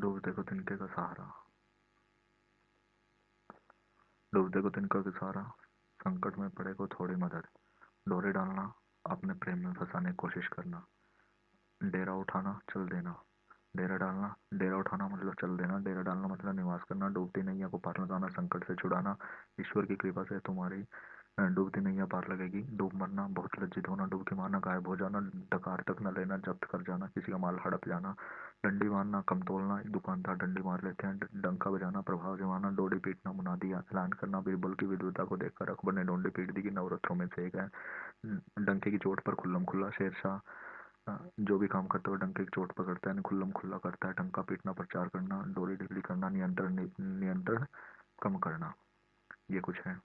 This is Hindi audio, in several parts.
डूबते को तिनके का सहारा, डूबते को तिनका का सहारा, संकट में पड़े को थोड़ी मदद, डोरे डालना, अपने प्रेम में फंसाने की कोशिश करना, डेरा उठाना, चल देना, डेरा डालना, डेरा उठाना मतलब चल देना, डेरा डालना मतलब निवास करना, डूबती नैया को पार लगाना, संकट से छुड़ाना, ईश्वर की कृपा से तुम्हारी डूबती नैया पार लगेगी, डूब मरना, बहुत लज्जित होना, डुबकी मारना, गायब हो जाना, डकार तक न लेना, जब्त कर जाना, किसी का माल हड़प जाना, डंडी मारना, कम तोलना, दुकानदार डंडी मार लेते हैं, डंका बजाना, प्रभाव जमाना, डोडी पीटना, मुनादी ऐलान करना, बीरबल की विद्वता को देखकर अकबर ने डोडी पीट दी कि नवरत्नों में से एक है, डंके की चोट पर खुल्लम खुल्ला शेरशाह जो भी काम करता है वो डंके की चोट पकड़ता है, खुल्लम खुल्ला करता है, टंका पीटना, प्रचार करना, डोरी ढीली करना, नियंत्रण नियंत्रण कम करना, ये कुछ है।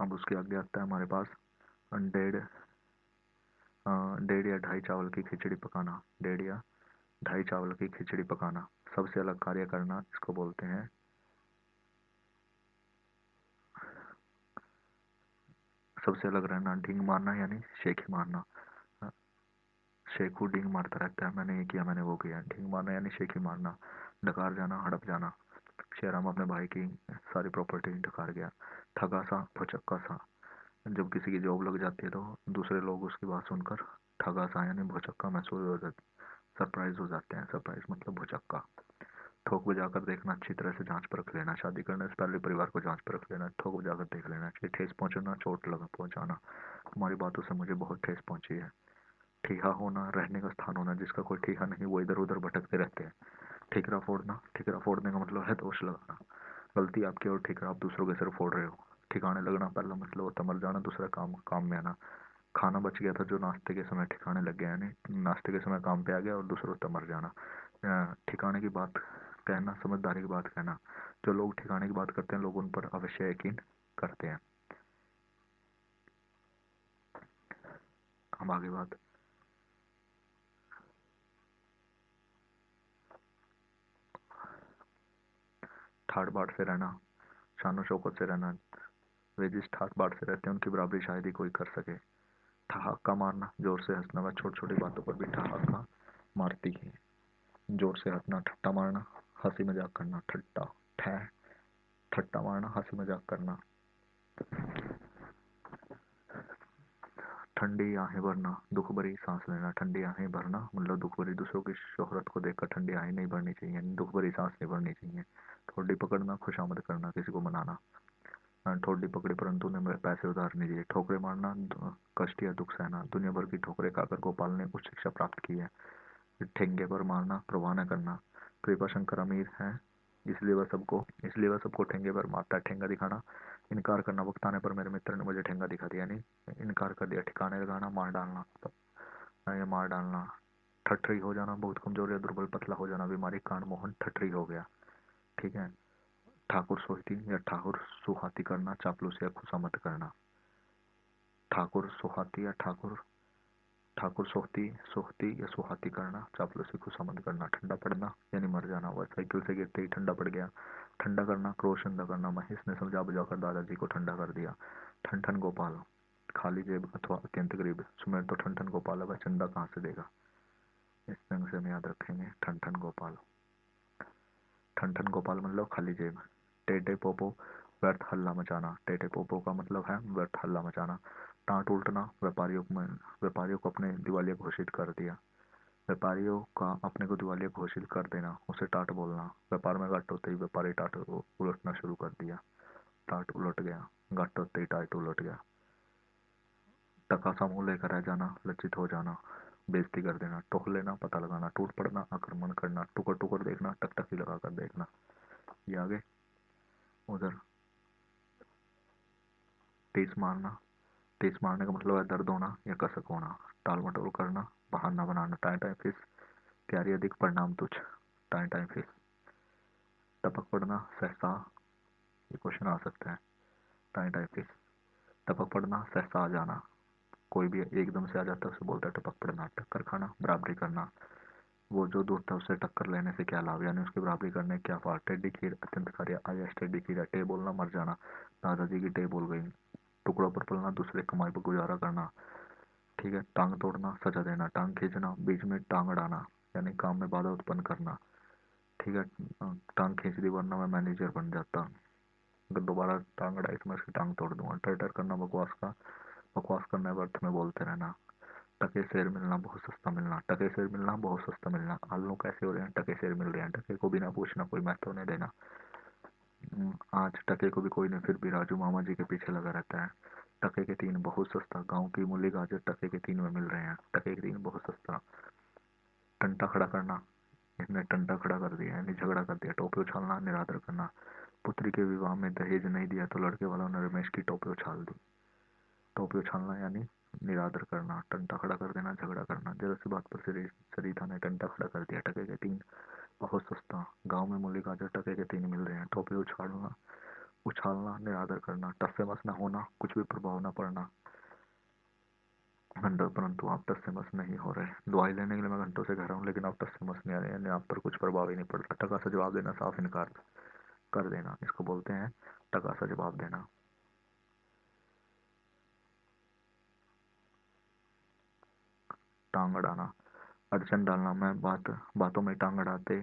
अब उसके आगे आता है हमारे पास डेढ़ डेढ़ या ढाई चावल की खिचड़ी पकाना, डेढ़ या ढाई चावल की खिचड़ी पकाना, सबसे अलग कार्य करना, इसको बोलते हैं सबसे अलग रहना, ढींग मारना यानी शेखी मारना, शेखू ढींग मारता रहता है, मैंने ये किया, मैंने वो किया, ढींग मारना यानी शेखी मारना, डकार जाना, हड़प जाना, शेराम अपने भाई की सारी प्रॉपर्टी डकार गया, ठगा सा, भुचक्का सा, जब किसी की जॉब लग जाती है तो दूसरे लोग उसकी बात सुनकर ठगा सा यानी भुचक्का महसूस हो जाता, सरप्राइज हो जाते हैं, सरप्राइज मतलब भुचक्का, ठोक बजाकर देखना, अच्छी तरह से जांच परख लेना, शादी करने से पहले परिवार को जांच परख लेना, ठोक बजाकर देख लेना चाहिए, ठेस पहुंचना, चोट लगा पहुंचाना, तुम्हारी बातों से मुझे बहुत ठेस पहुंची है, ठीहा होना, रहने का स्थान होना, जिसका कोई ठीहा नहीं वो इधर उधर भटकते रहते हैं, ठीकरा फोड़ना, ठीकरा फोड़ने का मतलब है दोष लगाना, गलती आपकी और ठीकरा आप दूसरों के सिर फोड़ रहे हो, ठिकाने लगना, पहला मतलब होता मर जाना, दूसरा काम काम में आना, खाना बच गया था जो नाश्ते के समय ठिकाने लग गया, यानी नाश्ते के समय काम पे आ गया, और दूसरों तक मर जाना, ठिकाने की बात कहना, समझदारी की बात कहना, जो लोग ठिकाने की बात करते हैं लोग उन पर अवश्य यकीन करते हैं। हम आगे बात, ठाट बाट से रहना, शानो शौकत से रहना, वे जिस ठाट बाट से रहते हैं उनकी बराबरी शायद ही कोई कर सके, ठहाका मारना, जोर से हंसना, वह छोटी छोटी बातों पर भी ठहाका मारती है, जोर से हंसना, ठट्टा मारना, हंसी मजाक करना, ठट्टा ठह ठट्टा मारना, हंसी मजाक करना, ठंडी आहें भरना, दुख भरी सांस लेना, ठंडी आहें भरना मतलब दुख भरी, दूसरों की शोहरत को देखकर ठंडी आहें नहीं भरनी चाहिए, यानी दुख भरी सांस नहीं भरनी चाहिए, ठोडी पकड़ना, खुशामद करना, किसी को मनाना, ठोडी पकड़ी परंतु उन्हें पैसे उधार नहीं दिए, ठोकरे मारना, कष्ट या दुख सहना, दुनिया भर की ठोकरें खाकर गोपाल ने उच्च शिक्षा प्राप्त की है, ठेंगे पर मारना, प्रवाह न करना, कृपा शंकर अमीर है इसलिए वह सबको ठेंगे पर मारता है, ठेंगा दिखाना, इनकार करना, वक्त आने पर मेरे मित्र ने मुझे ठेंगा दिखा दिया, यानी इनकार कर दिया, ठिकाने लगाना, मार डालना, ये मार डालना, ठठरी हो जाना, बहुत कमजोर या दुर्बल पतला हो जाना, बीमारी कांड मोहन ठठरी हो गया, ठीक है, ठाकुर सोहती या ठाकुर सुहाती करना, चापलूसी या खुशामद करना, ठाकुर सुहाती या ठाकुर सोहती सोहती या सुहाती करना, चापलूसी खुशामद करना, ठंडा पड़ना यानी मर जाना, वह साइकिल से गिरते ही ठंडा पड़ गया, ठंडा करना, क्रोश ठंडा करना, महेश ने समझा बुझाकर दादाजी को ठंडा कर दिया, ठन ठन गोपाल, खाली जेब अथवा अत्यंत गरीब, सुमेर तो ठन ठन गोपाल, वह चंदा कहाँ से देगा, इस ढंग से हम याद रखेंगे, ठन ठन गोपाल, ठन ठन गोपाल मतलब खाली जेब, टेटे पोपो व्यर्थ हल्ला मचाना, टेटे पोपो का मतलब है व्यर्थ हल्ला मचाना, टाट उल्टना, व्यापारियों को अपने दिवालिया घोषित कर दिया, व्यापारियों का अपने को दिवालिया घोषित कर देना, उसे टाट बोलना, व्यापार में घाटे होते ही व्यापारी टाट उलटना शुरू कर दिया, टाट उलट गया, घाटे होते ही टाट उलट गया, टका सा मुंह लेकर रह जाना, लज्जित हो जाना, बेइज्जती कर देना, टोक लेना, पता लगाना, टूट पड़ना, आक्रमण करना, टुकड़ टुकड़ देखना, टकटकी लगाकर देखना, ये आगे उधर टीस मारना, टीस मारने का मतलब है दर्द होना या कसक होना, टाल मटोल करना, बहाना बनाना, टाइम टाइम फिस, तैयारी अधिक परिणाम तुच्छ, टाइम टाइम फिस, टपक पड़ना, सहसा, ये क्वेश्चन आ सकता है, टाइम टाइम फिस, टपक पड़ना, सहसा आ जाना, कोई भी एकदम से आ जाता है उसे बोलता है टपक पड़ना, टक्कर खाना, बराबरी करना, वो जो दूर था उससे टक्कर लेने से क्या लाभ, यानी उसकी बराबरी करने क्या फाल, टेढ़ी खीर अत्यंत कार्य आया, टेढ़ी खीर, टे बोलना मर जाना, दादाजी की टे बोल गई, टुकड़ों पर पलना, दूसरे कमाई पर गुजारा करना, ठीक है, टांग तोड़ना, सजा देना, टांग खींचना, बीच में टांग अड़ाना, यानी काम में बाधा उत्पन्न करना। ठीक है, टांग खींच दी वरना मैं मैनेजर बन जाता, अगर दोबारा टांग अड़ाई तो मैं उसकी टांग तोड़ दूंगा। टर टर करना, बकवास करना है, व्यर्थ में बोलते रहना। टके शेर मिलना बहुत सस्ता मिलना, टके शेर मिलना बहुत सस्ता मिलना। आलू कैसे हो रहे हैं, टके शेर मिल रहे हैं, टके को बिना पूछना कोई महत्व नहीं देना। आज टके को भी कोई नहीं, फिर भी राजू मामा जी के पीछे लगा रहता है। टके के तीन बहुत सस्ता, गांव की मूली गाजर टके के तीन में मिल रहे हैं, टके के तीन बहुत सस्ता। टंटा खड़ा करना, इसने टंटा खड़ा कर दिया यानी झगड़ा कर दिया। टोपी उछालना, निरादर करना। पुत्री के विवाह में दहेज नहीं दिया तो लड़के वालों ने रमेश की टोपी उछाल दी। टोपी उछालना यानी निरादर करना, टंटा खड़ा कर देना, झगड़ा करना। जरा सी बात पर सरिता ने टंटा खड़ा कर दिया। टके के तीन बहुत सस्ता, गांव में मूली गाजर टके के तीन मिल रहे हैं। टोपी उछालना, निरादर करना। टस से मस न होना, कुछ भी प्रभाव न पड़ना। घंटों, परंतु आप टस से मस नहीं हो रहे। दवाई लेने के लिए मैं घंटों से कह रहा हूँ लेकिन आप टस से मस नहीं आ रहे, यानी आप पर कुछ प्रभाव ही नहीं पड़ रहा। टका सा जवाब देना, साफ इनकार कर देना, इसको बोलते हैं टका सा जवाब देना। टांग अड़ाना, अड़चन डालना। मैं बातों में टांग अड़ाते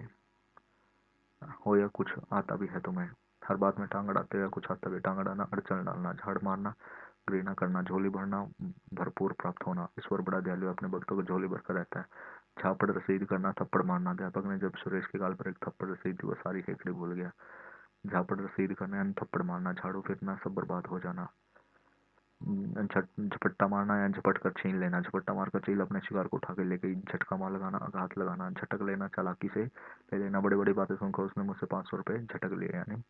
हो या कुछ आता भी है तुम्हें, हर बात में टांग अड़ाते हो या कुछ आता भी। टांग अड़ाना, अड़चन डालना, झाड़ मारना, घृणा करना। झोली भरना, भरपूर प्राप्त होना। ईश्वर बड़ा दयालु है, अपने भक्तों को झोली भरकर रहता है। झापड़ रसीद करना, थप्पड़ मारना। अध्यापक ने जब सुरेश के गाल पर एक थप्पड़ रसीद दी, वो सारी हेकड़ी भूल गया। झापड़ रसीद करना यानी थप्पड़ मारना। झाड़ू फिरना, सब बर्बाद हो जाना। झपट्टा मारना या झपट कर छीन लेना। झपट्टा मारकर चील अपने शिकार को उठा के ले गई। झटका मार लगाना, आघात लगाना। झटक लेना, चालाकी से ले लेना। बड़ी बड़ी बातें सुनकर उसने मुझसे 500 रुपये झटक लिए, यानी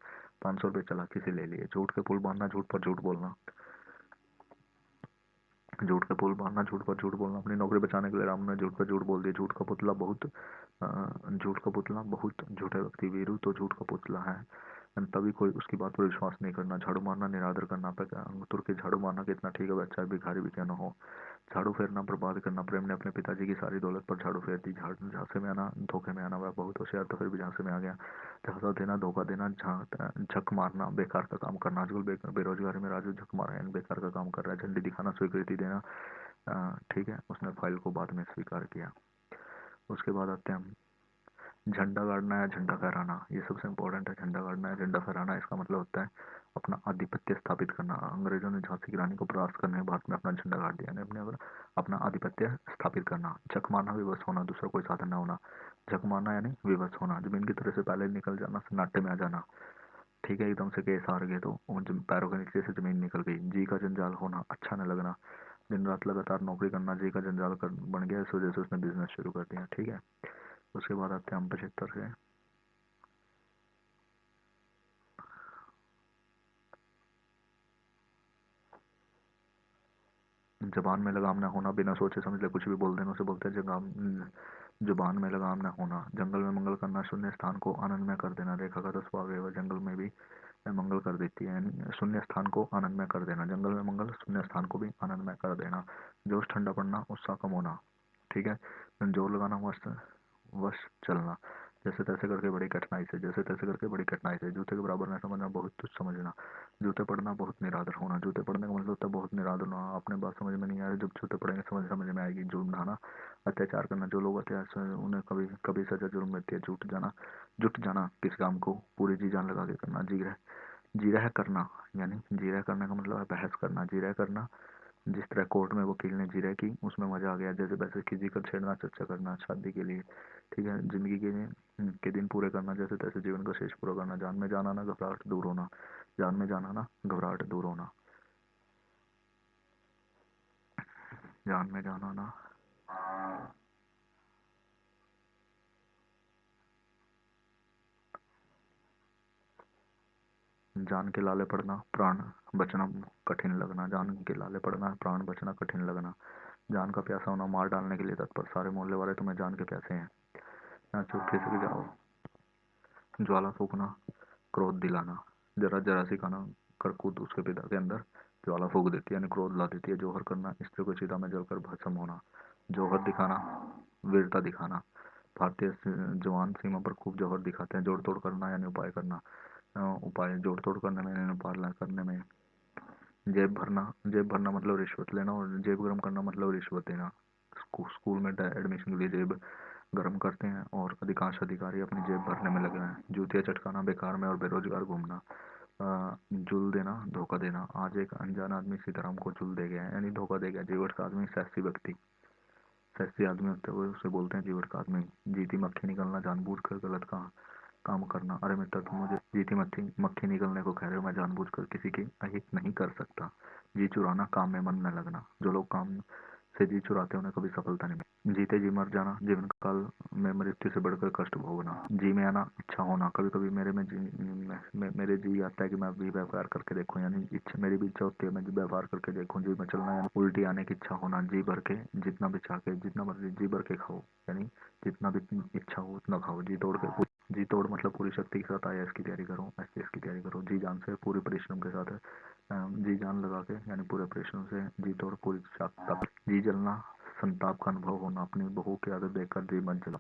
500 रुपये चालाकी से ले लिए। झूठ के पुल बांधना, झूठ पर झूठ बोलना। झूठ के पुल बांधना, झूठ पर झूठ बोलना। अपनी नौकरी बचाने के लिए राम ने झूठ पर झूठ बोल दिया। झूठ का पुतला बहुत झूठा व्यक्ति वीरू तो झूठ का पुतला है, तभी कोई उसकी बात पर विश्वास नहीं करना। झाड़ू मारना, निरादर करना। पे तुर के झाड़ू मारना कितना ठीक है, बच्चा भिखारी भी क्यों ना हो। झाड़ू फेरना, बर्बाद करना। प्रेम ने अपने पिताजी की सारी दौलत पर झाड़ू फेर दी। झांसे में आना, धोखे में आना। वह बहुत होशियार तो फिर भी झांसे में आ गया। झांसा देना, धोखा देना। झक मारना, बेकार का काम करना। आजकल बेरोजगारी में राजू झक मार रहा है, बेकार का काम कर रहा है। झंडी दिखाना, स्वीकृति देना। ठीक है, उसने फाइल को बाद में स्वीकार किया। उसके बाद आते हैं हम, झंडा गाड़ना या झंडा फहराना, ये सबसे इंपॉर्टेंट है। झंडा गाड़ना या झंडा फहराना, इसका मतलब होता है अपना आधिपत्य स्थापित करना। अंग्रेजों ने झांसी की रानी को परास्त करने के बाद में अपना झंडा गाड़ दिया, यानी अपने अपना आधिपत्य स्थापित करना। झक मारना, विवश होना, दूसरा कोई साधन न होना। झक मारना यानी विवश होना, जमीन की तरह से पहले निकल जाना, सन्नाटे में आ जाना। ठीक है, एकदम से केस हार गए तो पैरों के नीचे से जमीन निकल गई। जी का जंजाल होना, अच्छा न लगना। दिन रात लगातार नौकरी करना, जी का जंजाल बन गया, इस वजह से उसने बिजनेस शुरू कर दिया। ठीक है, उसके बाद आते हैं हम 75 से। जबान में लगाम ना होना, बिना सोचे समझे कुछ भी बोल देना, उसे बोलते हैं जुबान में लगाम ना होना। जंगल में मंगल करना, शून्य स्थान को आनंदमय कर देना। रेखा का 10वां अवयव जंगल में भी मंगल कर देती है, यानी शून्य स्थान को आनंदमय कर देना। जंगल में मंगल, शून्य स्थान को भी आनंदमय कर देना। जोश ठंडा पड़ना, उत्साह कम होना। ठीक है, जोर लगाना, वश वश चलना। जैसे तैसे करके बड़ी कठिनाई से, जैसे तैसे करके बड़ी कठिनाई से। जूते के बराबर न समझना, बहुत तुच्छ समझना। जूते पड़ना, बहुत निरादर होना। जूते पड़ने का मतलब होता है बहुत निरादर होना। आपने बात समझ में नहीं आ रही, जब जूते पड़ेंगे समझ समझ में आएगी। जुर्म ढाना, अत्याचार करना। जो लोग अत्याचार, उन्हें कभी कभी सजा जुर्म मिलती है। जुट जाना, किस काम को पूरी जी जान लगा के करना। जी रह करना, यानी जी रह करने का मतलब है बहस करना। जी रह करना, जिस तरह कोर्ट में वकील ने जी रह की, उसमें मजा आ गया। जैसे वैसे किसी का छेड़ना, चर्चा करना शादी के लिए। ठीक है, जिंदगी के दिन पूरे करना, जैसे तैसे जीवन का शेष पूरा करना। जान में जान आना, घबराहट दूर होना। जान में जान आना, घबराहट दूर होना। जान में जान आना, जान के लाले पड़ना, प्राण बचना कठिन लगना। जान के लाले पड़ना, प्राण बचना कठिन लगना। जान का प्यासा होना, मार डालने के लिए तत्पर। सारे मोहल्ले वाले तुम्हें जान के प्यासे हैं, यहाँ चुप खिसक जाओ। ज्वाला फूकना, क्रोध दिलाना। जरा जरा सी खाना करकूद उसके पिता के अंदर ज्वाला फूक देती है, यानी क्रोध ला देती है। जौहर करना, स्त्री को चिता में जलकर भस्म होना। जौहर दिखाना, वीरता दिखाना। भारतीय जवान सीमा पर खूब जौहर दिखाते हैं। जोड़ तोड़ करना यानी उपाय करना। उपाय जोड़ तोड़ करने में यानी उपाय करने में। जेब भरना मतलब रिश्वत लेना, और जेब गर्म करना मतलब रिश्वत देना। स्कूल में एडमिशन के लिए जेब गर्म करते हैं और अधिकांश अधिकारी अपनी जेब भरने में लगे हैं। जूतियाँ चटकाना, बेकार में और बेरोजगार घूमना, जुल देना, धोखा देना। आज एक अनजान आदमी सीताराम को जुल दे गया है, यानी धोखा दे गया। जीवट का आदमी सैसी व्यक्ति, सैसी आदमी होते हुए उसे बोलते हैं जीवट का आदमी। जीती मक्खी निकलना, जानबूझकर गलत काम करना। अरे मित्र, तुम मुझे जीती मक्खी मक्खी निकलने को कह रहे हो, मैं जानबूझकर किसी की अहित नहीं कर सकता। जी चुराना, काम में मन न लगना। जो लोग काम से जी चुराते हैं उन्हें कभी सफलता नहीं मिलती। जीते जी मर जाना, जीवन काल में मृत्यु से बढ़कर कष्ट भोगना। जी में आना, इच्छा होना। कभी कभी मेरे जी आता है कि मैं भी व्यापार करके देखूं, यानी इच्छा, मेरी भी इच्छा होती है मैं व्यापार करके देखूं। जी में चलना, यानी उल्टी आने की इच्छा होना। जी भर के, जितना भी चाह के, जितना मर्जी जी भर के खाओ, यानी जितना भी इच्छा हो उतना खाओ। जी तोड़ के, जी तोड़ मतलब पूरी शक्ति के साथ आईएएस की तैयारी करो, एसपीएस की तैयारी करो। जी जान से, पूरे परिश्रम के साथ, जी जान लगा के, यानी पूरे परिश्रम से। जी तोड़, पूरी ताकत। जी जलना, संताप का अनुभव होना। अपनी बहू की आदत देखकर जी मत जला।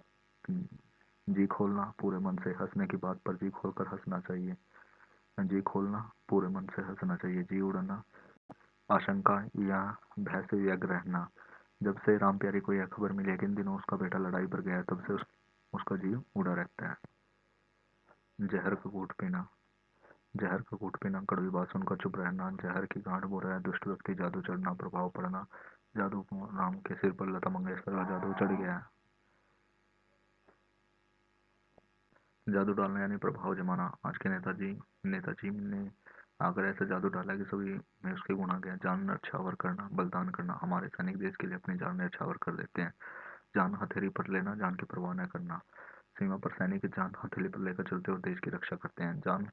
जी खोलना, पूरे मन से। हंसने की बात पर जी खोलकर हंसना चाहिए। जी खोलना, पूरे मन से हंसना चाहिए। जी उड़ना, आशंका या भय से व्यग्र रहना। जब से राम प्यारी को यह खबर मिली है कि इन दिनों उसका बेटा लड़ाई पर गया है, तब से उसका जीव उड़ा रहता है। जहर का घूंट पीना, जहर का घूंट पीना, कड़वी बात सुनकर चुप रहना। जहर की गांठ बो रहा है दुष्ट व्यक्ति, जादू चढ़ना, प्रभाव पड़ना। जादू, राम के सिर पर लता मंगेशकर का जादू चढ़ गया है। जादू डालना यानी प्रभाव जमाना। आज के नेताजी ने आकर ऐसा जादू डाला कि सभी में उसके गुण आ गए। जान न्यौछावर करना, बलिदान करना। हमारे सैनिक देश के लिए अपनी जान न्यौछावर कर देते हैं। जान हथेली पर लेना, जान की परवाह न करना। सीमा पर सैनिक जान हथेली पर लेकर चलते और देश की रक्षा करते हैं। जान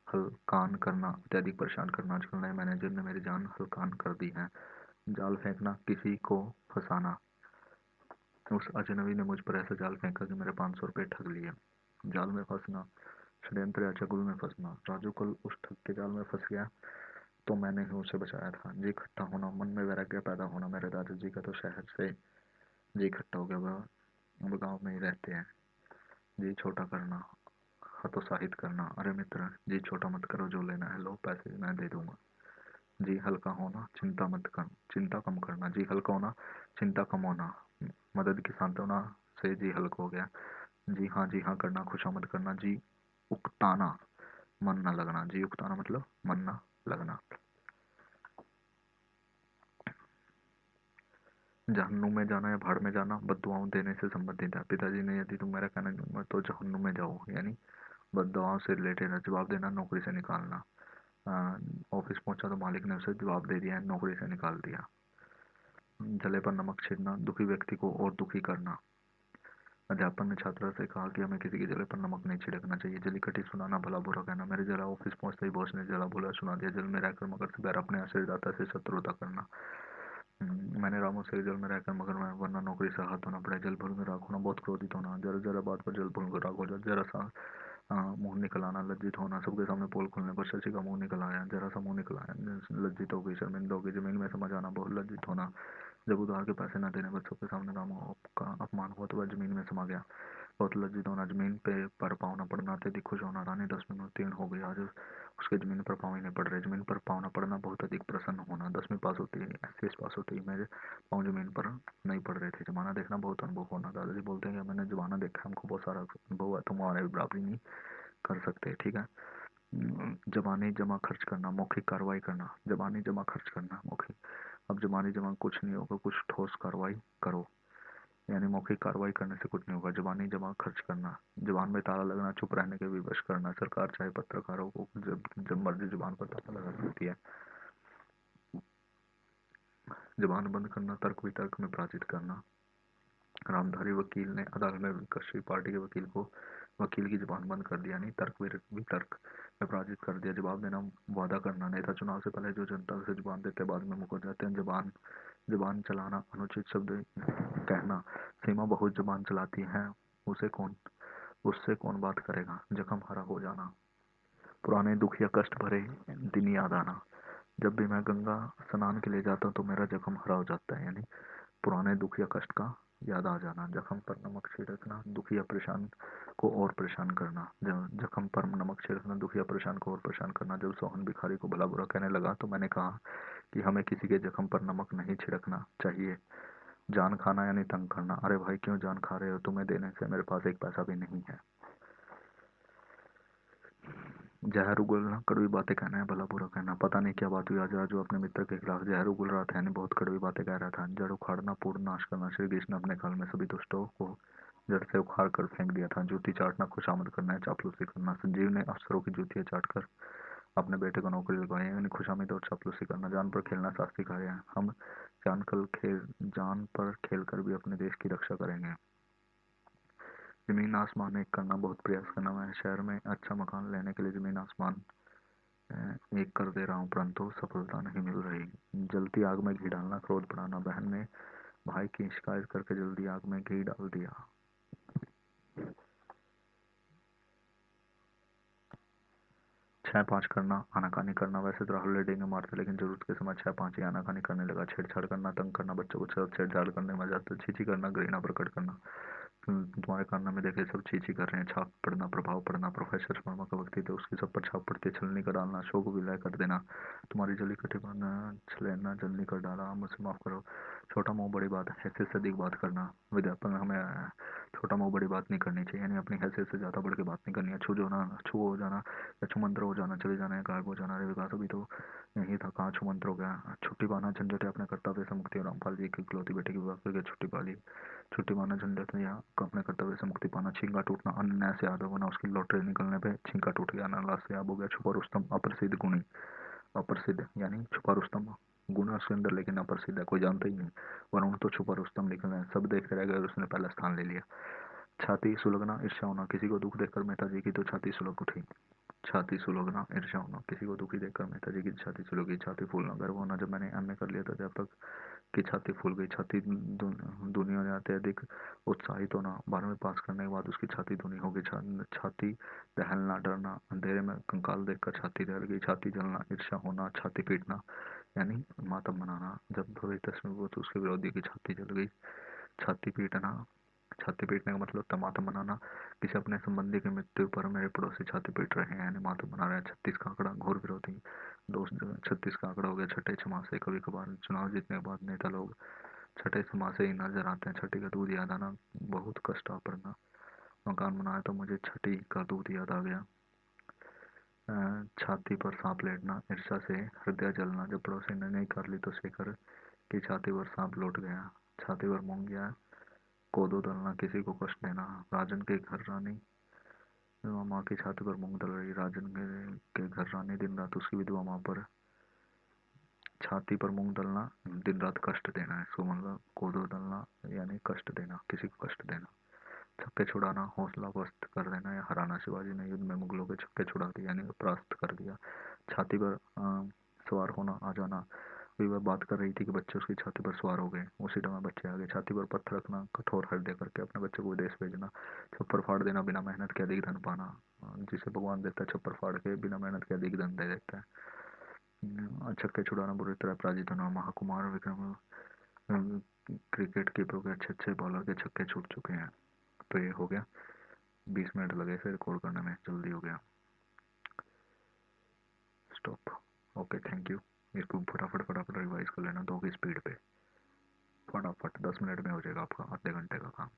हल्कान करना, अत्यधिक परेशान करना। आजकल नए मैनेजर ने मेरी जान हल्कान कर दी है। जाल फेंकना, किसी को फंसाना। उस अजनबी ने मुझ पर ऐसा जाल फेंका कि मेरे 500 रुपये ठग लिए। जाल में फंसना, षड्यंत्र या चगुल में फंसना। राजू कल उस ठग के जाल में फंस गया तो मैंने ही उसे बचाया था। जी इकट्ठा होना, मन में वैराग्य पैदा होना। मेरे दादाजी का तो शहर से जी इकट्ठा हो गया, वह अब गाँव में ही रहते हैं। जी छोटा करना, हतोत्साहित करना। अरे मित्र, जी छोटा मत करो, जो लेना है लो, पैसे मैं दे दूंगा। जी हल्का होना, चिंता कम करना। जी हल्का होना, चिंता कम होना। मदद की सांत्वना से जी हल्का हो गया। जी हाँ करना, खुशामद करना। जी उकताना, मन न लगना। जी उकताना मतलब मन न लगना। जहन्नुम में जाना या भाड़ में जाना, बद्दुआओं देने से संबंधित है। पिताजी ने, यदि तुम मेरा कहना नहीं मानो तो जहन्नुम में जाओ, यानी बद्दुआओं से रिलेटेड है। जवाब देना, नौकरी से निकालना। ऑफिस पहुंचा तो मालिक ने उसे जवाब दे दिया, नौकरी से निकाल दिया। जले पर नमक छिड़कना, दुखी व्यक्ति को और दुखी करना। अध्यापक ने छात्रा से कहा कि हमें किसी के जले पर नमक नहीं छिड़कना चाहिए। जली कटी सुनाना, भला बुरा कहना। मेरे जला ऑफिस पहुंचते ही बॉस ने जला बुरा सुना दिया। जल में रहकर मगर से बैर, अपने आश्रयदाता से शत्रुता करना। मैंने रामू से जल में रहकर मगर मैं वरना नौकरी से हाथ धोना पड़ा। जल भूल में राख होना, बहुत क्रोधित होना। जरा जरा बात पर जल भूल कर राख हो जाए। जरा सा मुंह निकल आना, लज्जित होना। सबके सामने पोल खुलने पर शशि का मुंह निकल आया, जरा सा मुंह निकल आया। लज्जित हो गई, शर्मिंदा हो गई। जमीन में समझ आना, बहुत लज्जित होना। जब उधार के पैसे न देने पर सबके सामने रामू का अपमान हुआ तो वह जमीन में समा गया। बहुत लज्जित होना, जमीन पे पर पाँव न पड़ना। अत्यधिक खुश होना, रानी 10वीं में उत्तीर्ण हो गई, आज उसके जमीन पर पाँव ही नहीं पड़ रहे। जमीन पर पाँव न पड़ना, बहुत अधिक प्रसन्न होना। 10वीं पास होती है, एसएस पास होती है, मेरे पाँव जमीन पर नहीं पड़ रहे थे। जमाना देखना, बहुत अनुभव होना। दादाजी बोलते हैं कि मैंने जमाना देखा, हमको बहुत सारा अनुभव है, तुम हमारे बराबरी नहीं कर सकते, ठीक है। जबानी जमा खर्च करना, मौखिक कार्रवाई करना। जबानी जमा खर्च करना, मौखिक। अब जबानी जमा कुछ नहीं होगा, कुछ ठोस कार्रवाई करो, यानी मौखिक कार्रवाई करने से कुछ नहीं होगा। जबानी जमा खर्च करना, जबान में ताला लगना, चुप रहने के विवश करना। सरकार चाहे पत्रकारों को जब जब मर्जी जबान पर ताला लगा सकती है। जबान बंद करना, तर्क वितर्क में पराजित करना। रामधारी वकील ने अदालत में विपक्षी पार्टी के वकील की जबान बंद कर दिया, यानी तर्क वितर्क में पराजित कर दिया। जवाब देना, वादा करना। नेता चुनाव से पहले जो जनता से जबान देते हैं बाद में मुकर जाते हैं। जबान चलाना, अनुचित शब्द कहना। सीमा बहुत जबान चलाती है, उससे कौन बात करेगा। जख्म हरा हो जाना, पुराने दुख या कष्ट भरे दिन याद आना। जब भी मैं गंगा स्नान के लिए जाता हूँ तो मेरा जख्म हरा हो जाता है, यानी पुराने दुख या कष्ट का याद आ जाना। जख्म पर नमक छिड़कना, दुखी या परेशान को और परेशान करना। जख्म पर नमक छिड़कना, दुखी या परेशान को और परेशान करना। जब सोहन भिखारी को भला बुरा कहने लगा तो मैंने कहा कि हमें किसी के जख्म पर नमक नहीं छिड़कना चाहिए, जान खाना यानी तंग करना। अरे भाई क्यों जान खा रहे हो, तुम्हें देने से मेरे पास एक पैसा भी नहीं है। जहर उगलना, कड़वी बातें कहना है, भला बुरा कहना। पता नहीं क्या बात हुई आज राजू अपने मित्र के खिलाफ जहर उगल रहा था, यानी बहुत कड़वी बातें कह रहा था। जड़ उखाड़ना, पूर्ण नाश करना। श्री कृष्ण ने अपने काल में सभी दुष्टों को जड़ से उखाड़ कर फेंक दिया था। जूती चाटना, खुशामद करना है, चापलूसी करना। संजीव ने अफसरों की जूतियां चाटकर अपने बेटे को नौकरी लगवाई है, यानी खुशामद और चापलूसी करना। जान पर खेलना साफ सिखाया है। हम जान पर खेल कर भी अपने देश की रक्षा करेंगे। जमीन आसमान एक करना, बहुत प्रयास करना। मैं शहर में अच्छा मकान लेने के लिए जमीन आसमान एक कर दे रहा हूँ, परंतु सफलता नहीं मिल रही। जलती आग में घी डालना, क्रोध बढ़ाना। बहन ने भाई की शिकायत करके जल्दी आग में घी डाल दिया। 6-5 करना, आनाकानी करना। वैसे तो राहुल लेडेंगे मारते, लेकिन जरूरत के समय 6-5 ही आनाकानी करने लगा। छेड़छाड़ करना, तंग करना, बच्चों को छेड़छाड़ करने में जाते, छीछी करना, घृणा प्रकट करना। तुम्हारे कानों में देखे सब चीची कर रहे हैं। छाप पड़ना, प्रभाव पड़ना। प्रोफेसर शर्मा का वक्तव्य उसकी सब पर छाप पड़ती है। छलनी कर डालना, शो को विलय कर देना। तुम्हारी जली कटी बना छलेना, जलनी कर डाला, मुझसे माफ करो। छोटा मुंह बड़ी बात, हैसियत से अधिक बात करना। विद्यापन हमें छोटा मुंह बड़ी बात नहीं करनी चाहिए, यानी अपनी हैसियत से ज्यादा बढ़ के बात नहीं करनी है। छू हो जाना या छुमंत्र हो जाना, चले जाना है, गायब हो जाना। अरे विकास अभी तो यही था, कहाँ छुमंत्र हो गया। छुट्टी पाना झंझट है, अपने कर्तव्य से मुक्ति। रामपाल जी की इकलौती बेटे की विवाह करके छुट्टी पा ली। छुट्टी पाना झंझट में, या अपने कर्तव्य से मुक्ति पाना। छींका टूटना, अन्य से यादव बना, उसकी लॉटरी निकलने पे छींका टूट गया, नाला से याब हो गया। छुपा रुस्तम, अप्रसिद्ध गुणी। अप्रसिद्ध यानी छुपा रुस्तम गुण उसके अंदर, लेकिन अप्रसिद्ध है, कोई जानता ही नहीं। वरुण तो छुपा रुस्तम लिख रहे हैं, सब देखते रह गए और उसने पहला स्थान ले लिया। छाती सुलगना, ईर्ष्या होना। किसी को दुख देखकर मेहता जी की तो छाती सुलग उठी। छाती सुलगना, ईर्ष्या होना। किसी को दुखी देखकर मेहता जी की छाती सुलगी। छाती फूलना, गर्व होना। जब मैंने एमए कर लिया था अध्यापक की छाती फूल गई। छाती धुनी हो जाते, अधिक उत्साहित होना। 12वीं पास करने के बाद उसकी छाती धुनी हो गई। छाती दहलना, डरना। अंधेरे में कंकाल देखकर छाती दहल गई। छाती जलना, ईर्ष्या होना। छाती पीटना यानी मातम बनाना। जब भव्य तस्वीर हुआ तो उसके विरोधी की छाती जल गई। छाती पीटना, छाती पीटने का मतलब तमातम बनाना। किसी अपने संबंधी की मृत्यु पर मेरे पड़ोसी छाती पीट रहे हैं, यानी मातम बना रहे हैं। 36 का आंकड़ा, घोर विरोधी दोस्त। 36 का आंकड़ा हो गया छठे छमासे। कभी कभार चुनाव जीतने के बाद नेता लोग छठे छमासे ही नजर आते हैं। छठी का दूध याद आना, बहुत कष्ट आ पड़ना। मकान बनाया तो मुझे छठी का दूध याद आ गया। छाती पर सांप लेटना, ईर्ष्या से हृदय जलना। जब पड़ोसी ने नहीं कर ली तो शेखर की छाती पर सांप लौट गया। छाती पर मूंग गया, कोदो दलना, किसी को कष्ट देना। राजन के घर रानी विधवा माँ की छाती पर मूंग दल रही। राजन के घर रानी दिन रात उसकी विधवा माँ पर छाती पर मूंग दलना, दिन रात कष्ट देना है। इसको मतलब कोदो दलना यानी कष्ट देना, किसी को कष्ट देना। छक्के छुड़ाना, हौसला पस्त कर देना या हराना। शिवाजी ने युद्ध में मुगलों के छक्के छुड़ा दिए, यानी परास्त कर दिया। छाती पर सवार होना, आ जाना। अभी वह बात कर रही थी कि बच्चे उसकी छाती पर सवार हो गए। उसी टाइम बच्चे आ गए। छाती पर पत्थर रखना, कठोर हृदय करके अपने बच्चे को विदेश भेजना। छप्पर फाड़ देना, बिना मेहनत के अधिक धन पाना। जिसे भगवान देता है छप्पर फाड़ के, बिना मेहनत के अधिक धन दे देता है। छक्के छुड़ाना, बुरी तरह पराजित होना। महाकुमार विक्रम क्रिकेट कीपर के अच्छे अच्छे बॉलर के छक्के छूट चुके हैं। तो ये हो गया, 20 मिनट लगे फिर रिकॉर्ड करने में, जल्दी हो गया। स्टॉप। Okay, thank you. इसको फटाफट फटाफट रिवाइज कर लेना 2 की स्पीड पे। फटाफट 10 मिनट में हो जाएगा आपका आधे घंटे का काम।